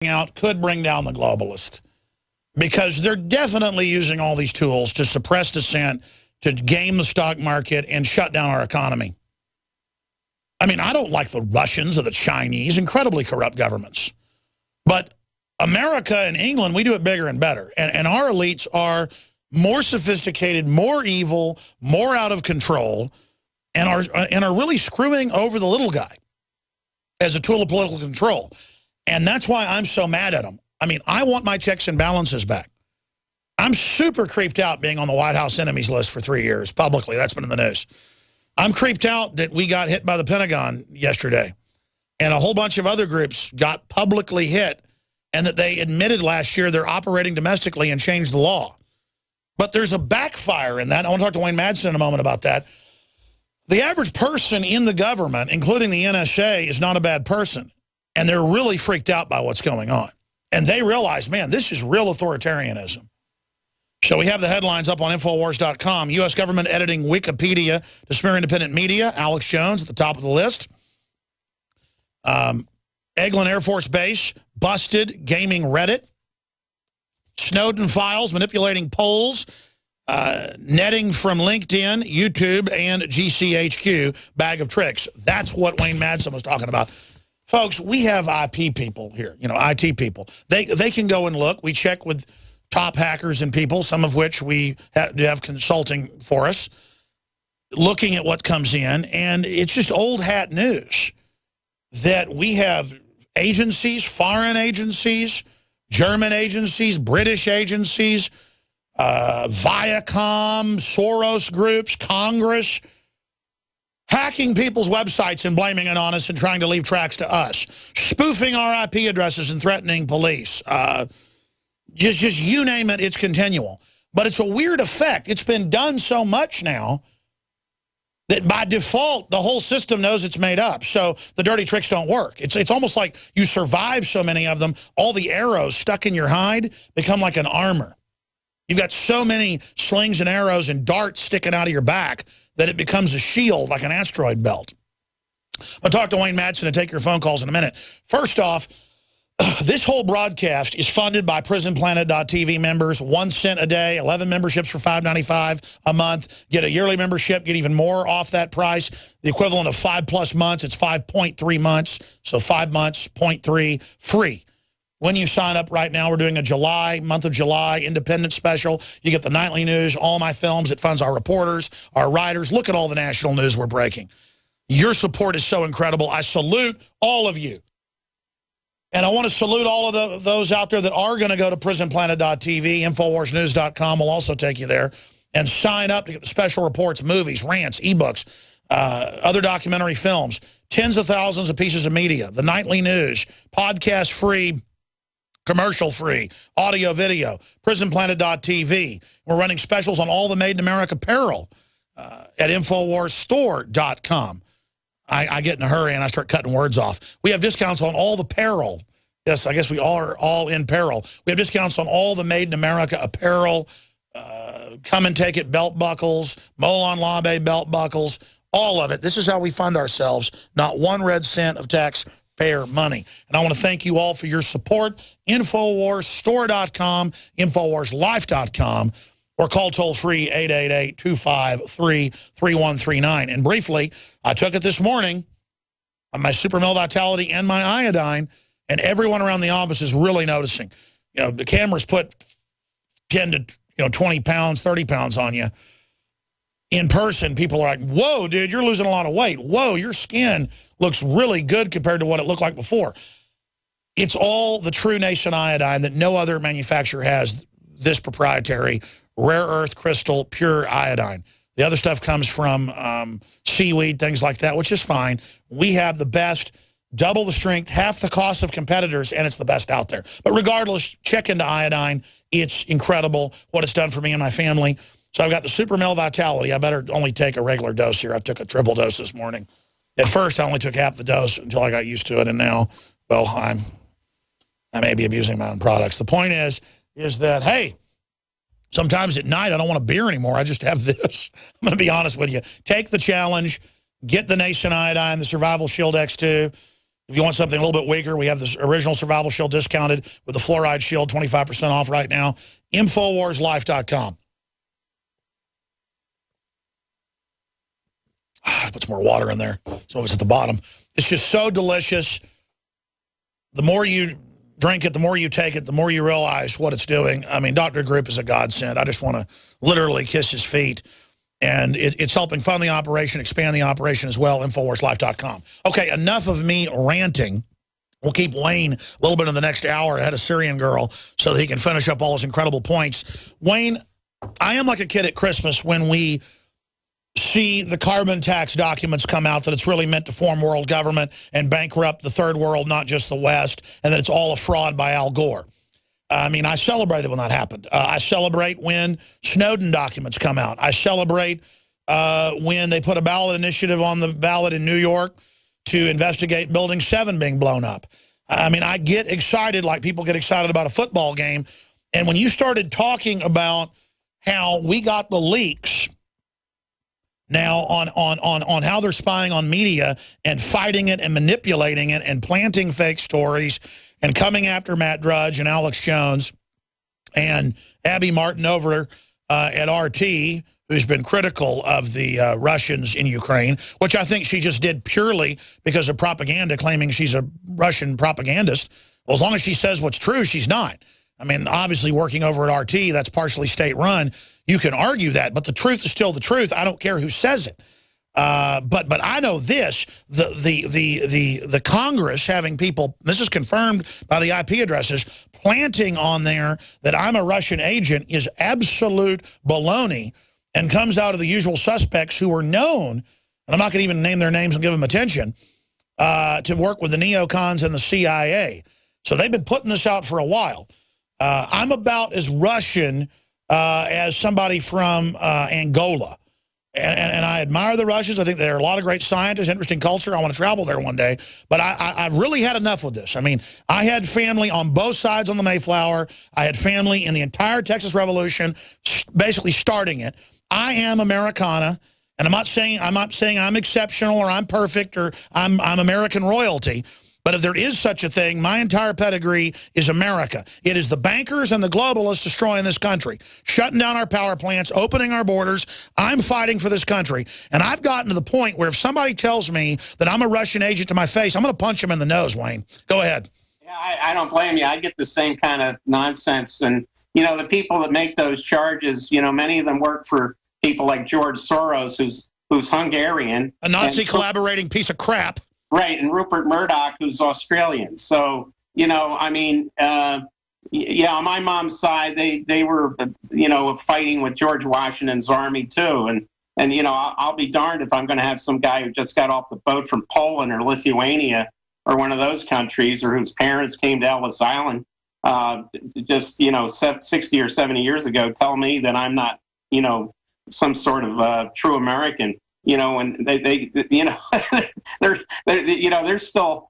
out could bring down the globalist, because they're definitely using all these tools to suppress dissent, to game the stock market, and shut down our economy. I mean, I don't like the Russians or the Chinese, incredibly corrupt governments. But America and England, we do it bigger and better. And our elites are more sophisticated, more evil, more out of control, and are really screwing over the little guy as a tool of political control. And that's why I'm so mad at them. I mean, I want my checks and balances back. I'm super creeped out being on the White House enemies list for 3 years, publicly. That's been in the news. I'm creeped out that we got hit by the Pentagon yesterday, and a whole bunch of other groups got publicly hit, and that they admitted last year they're operating domestically and changed the law. But there's a backfire in that. I want to talk to Wayne Madsen in a moment about that. The average person in the government, including the NSA, is not a bad person. And they're really freaked out by what's going on. And they realize, man, this is real authoritarianism. So we have the headlines up on Infowars.com. U.S. government editing Wikipedia to smear independent media. Alex Jones at the top of the list. Eglin Air Force Base busted gaming Reddit. Snowden files manipulating polls. Netting from LinkedIn, YouTube, and GCHQ. Bag of tricks. That's what Wayne Madsen was talking about. Folks, we have IP people here, IT people. They can go and look. We check with top hackers and people, some of which we have consulting for us, looking at what comes in. And it's just old hat news that we have agencies, foreign agencies, German agencies, British agencies, Viacom, Soros groups, Congress, hacking people's websites and blaming it on us and trying to leave tracks to us, spoofing our IP addresses and threatening police. Just you name it, it's continual. But it's a weird effect. It's been done so much now that by default, the whole system knows it's made up. So the dirty tricks don't work. It's almost like you survive so many of them, all the arrows stuck in your hide become like an armor. You've got so many slings and arrows and darts sticking out of your back that it becomes a shield, like an asteroid belt. I'll talk to Wayne Madsen and take your phone calls in a minute. First off, this whole broadcast is funded by PrisonPlanet.tv members, 1 cent a day, 11 memberships for $5.95 a month. Get a yearly membership, get even more off that price. The equivalent of 5+ months, it's 5.3 months. So 5 months, 0.3, free. When you sign up right now, we're doing a month of July independent special. You get the nightly news, all my films. It funds our reporters, our writers. Look at all the national news we're breaking. Your support is so incredible. I salute all of you. And I want to salute all of those out there that are going to go to PrisonPlanet.tv. InfoWarsNews.com will also take you there. And sign up to get the special reports, movies, rants, ebooks, other documentary films, tens of thousands of pieces of media, the nightly news, podcast-free, commercial-free, audio, video, PrisonPlanet.tv. We're running specials on all the Made in America apparel at InfoWarsStore.com. I get in a hurry and I start cutting words off. We have discounts on all the apparel. Yes, I guess we are all in peril. We have discounts on all the Made in America apparel. Come and take it belt buckles, Molon Labe belt buckles, all of it. This is how we fund ourselves. Not 1 red cent of taxpayer money. And I want to thank you all for your support. InfoWarsStore.com, InfoWarsLife.com. Or call toll-free 888-253-3139. And briefly, I took it this morning on my Super Male Vitality and my iodine, and everyone around the office is really noticing. The cameras put 10 to 20 pounds, 30 pounds on you. In person, people are like, whoa, dude, you're losing a lot of weight. Whoa, your skin looks really good compared to what it looked like before. It's all the True Nation iodine that no other manufacturer has, this proprietary rare earth crystal, pure iodine. The other stuff comes from seaweed, things like that, which is fine. We have the best, double the strength, half the cost of competitors, and it's the best out there. But regardless, check into iodine. It's incredible what it's done for me and my family. So I've got the Super Male Vitality. I better only take a regular dose here. I took a triple dose this morning. At first, I only took half the dose until I got used to it, and now, well, I may be abusing my own products. The point is that, hey, sometimes at night, I don't want a beer anymore. I just have this. I'm going to be honest with you. Take the challenge. Get the Nation Iodine, the Survival Shield X2. If you want something a little bit weaker, we have this original survival shield discounted with the fluoride shield, 25% off right now. InfoWarsLife.com. Put some more water in there. So it's at the bottom. It's just so delicious. The more you drink it, the more you take it, the more you realize what it's doing. I mean, Dr. Group is a godsend. I just want to literally kiss his feet. And it's helping fund the operation, expand the operation as well, InfoWarsLife.com. Okay, enough of me ranting. We'll keep Wayne a little bit in the next hour ahead of Syrian Girl so that he can finish up all his incredible points. Wayne, I am like a kid at Christmas when we see the carbon tax documents come out that it's really meant to form world government and bankrupt the third world, not just the West, and that it's all a fraud by Al Gore. I mean, I celebrated when that happened. I celebrate when Snowden documents come out. I celebrate when they put a ballot initiative on the ballot in New York to investigate Building 7 being blown up. I mean, I get excited like people get excited about a football game. And when you started talking about how we got the leaks now on how they're spying on media and fighting it and manipulating it and planting fake stories and coming after Matt Drudge and Alex Jones and Abby Martin over at RT, who's been critical of the Russians in Ukraine, which I think she just did purely because of propaganda, claiming she's a Russian propagandist. Well, as long as she says what's true, she's not. I mean, obviously working over at RT, that's partially state-run. You can argue that, but the truth is still the truth. I don't care who says it. But I know this, the Congress having people, this is confirmed by the IP addresses, planting on there that I'm a Russian agent is absolute baloney and comes out of the usual suspects who are known, and I'm not going to even name their names and give them attention, to work with the neocons and the CIA. So they've been putting this out for a while. I'm about as Russian as somebody from Angola. And I admire the Russians. I think they're a lot of great scientists, interesting culture. I want to travel there one day. But I've really had enough with this. I mean, I had family on both sides on the Mayflower. I had family in the entire Texas Revolution, basically starting it. I am Americana. And I'm not saying I'm exceptional or I'm perfect or I'm American royalty. But if there is such a thing, my entire pedigree is America. It is the bankers and the globalists destroying this country, shutting down our power plants, opening our borders. I'm fighting for this country. And I've gotten to the point where if somebody tells me that I'm a Russian agent to my face, I'm going to punch him in the nose, Wayne. Go ahead. Yeah, I don't blame you. I get the same kind of nonsense. And, you know, the people that make those charges, you know, many of them work for people like George Soros, who's Hungarian. A Nazi collaborating piece of crap. Right, and Rupert Murdoch, who's Australian. So, you know, I mean, yeah, on my mom's side, they were, you know, fighting with George Washington's army too. And you know, I'll be darned if I'm going to have some guy who just got off the boat from Poland or Lithuania or one of those countries, or whose parents came to Ellis Island, just, you know, 60 or 70 years ago, tell me that I'm not, you know, some sort of true American. You know, and they you know, they're still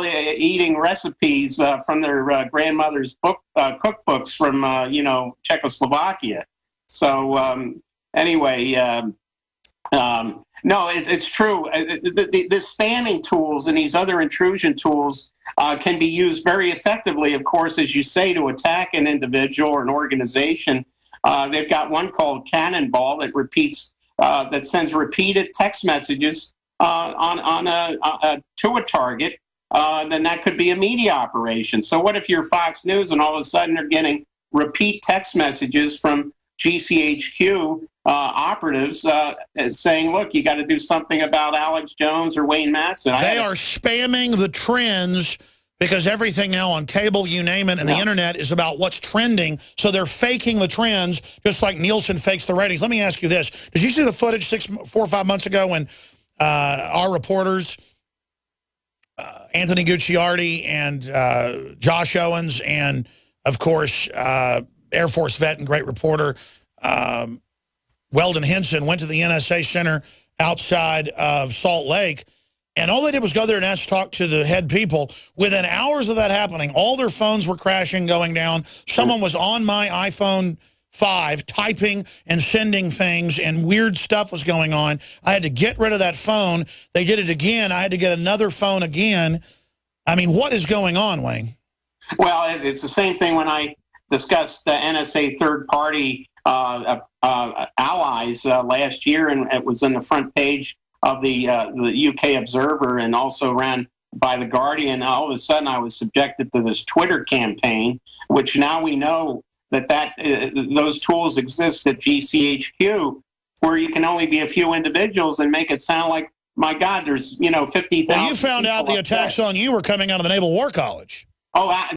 eating recipes from their grandmother's cookbooks from you know, Czechoslovakia. So anyway, no, it's true. The spamming tools and these other intrusion tools can be used very effectively, of course, as you say, to attack an individual or an organization. They've got one called Cannonball that sends repeated text messages to a target. Then that could be a media operation. So what if you're Fox News and all of a sudden they're getting repeat text messages from GCHQ operatives saying, look, you got to do something about Alex Jones or Wayne Madsen. They are spamming the trends because everything now on cable, you name it, and the internet is about what's trending. So they're faking the trends just like Nielsen fakes the ratings. Let me ask you this. Did you see the footage 4 or 5 months ago when our reporters, Anthony Gucciardi and Josh Owens and, of course, Air Force vet and great reporter Weldon Henson went to the NSA Center outside of Salt Lake, and all they did was go there and ask to talk to the head people. Within hours of that happening, all their phones were crashing, going down. Someone was on my iPhone 5 typing and sending things, and weird stuff was going on. I had to get rid of that phone. They did it again. I had to get another phone again. I mean, what is going on, Wayne? Well, it's the same thing when I discussed the NSA third-party allies last year, and it was on the front page of the UK Observer and also ran by The Guardian. All of a sudden, I was subjected to this Twitter campaign, which now we know that those tools exist at GCHQ, where you can only be a few individuals and make it sound like, my God, there's 50,000. Well, you found out the attacks on you were coming out of the Naval War College. Oh,